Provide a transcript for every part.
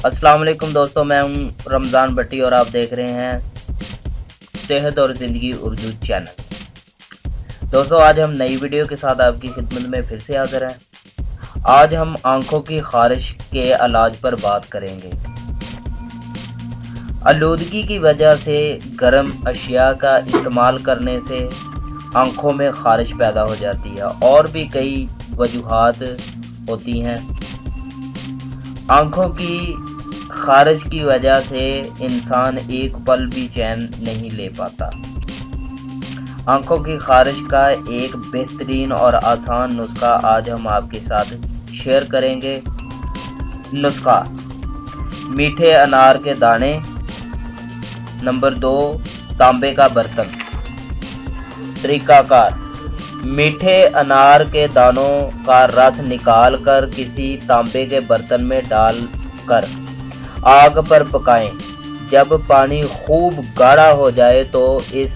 अस्सलाम वालेकुम दोस्तों, मैं हूं रमज़ान भट्टी और आप देख रहे हैं सेहत और ज़िंदगी उर्दू चैनल। दोस्तों, आज हम नई वीडियो के साथ आपकी खिदमत में फिर से हाज़िर हैं। आज हम आंखों की खारिश के इलाज पर बात करेंगे। आलूदगी की वजह से गर्म अशिया का इस्तेमाल करने से आंखों में खारिश पैदा हो जाती है और भी कई वजूहात होती हैं। आंखों की खारिश की वजह से इंसान एक पल भी चैन नहीं ले पाता। आंखों की खारिश का एक बेहतरीन और आसान नुस्खा आज हम आपके साथ शेयर करेंगे। नुस्खा: मीठे अनार के दाने। नंबर 2, तांबे का बर्तन। तरीकाकार: मीठे अनार के दानों का रस निकाल कर किसी तांबे के बर्तन में डाल कर आग पर पकाएं। जब पानी खूब गाढ़ा हो जाए तो इस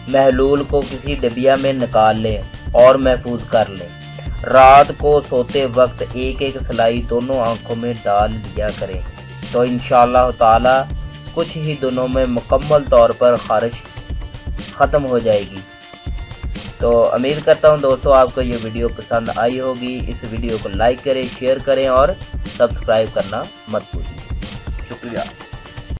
महलूल को किसी डिबिया में निकाल लें और महफूज कर लें। रात को सोते वक्त एक एक सलाई दोनों आंखों में डाल लिया करें तो इंशाअल्लाह ताला कुछ ही दिनों में मुकम्मल तौर पर खारिश ख़त्म हो जाएगी। तो उम्मीद करता हूं दोस्तों आपको ये वीडियो पसंद आई होगी। इस वीडियो को लाइक करें, शेयर करें और सब्सक्राइब करना मत भूलिए। शुक्रिया।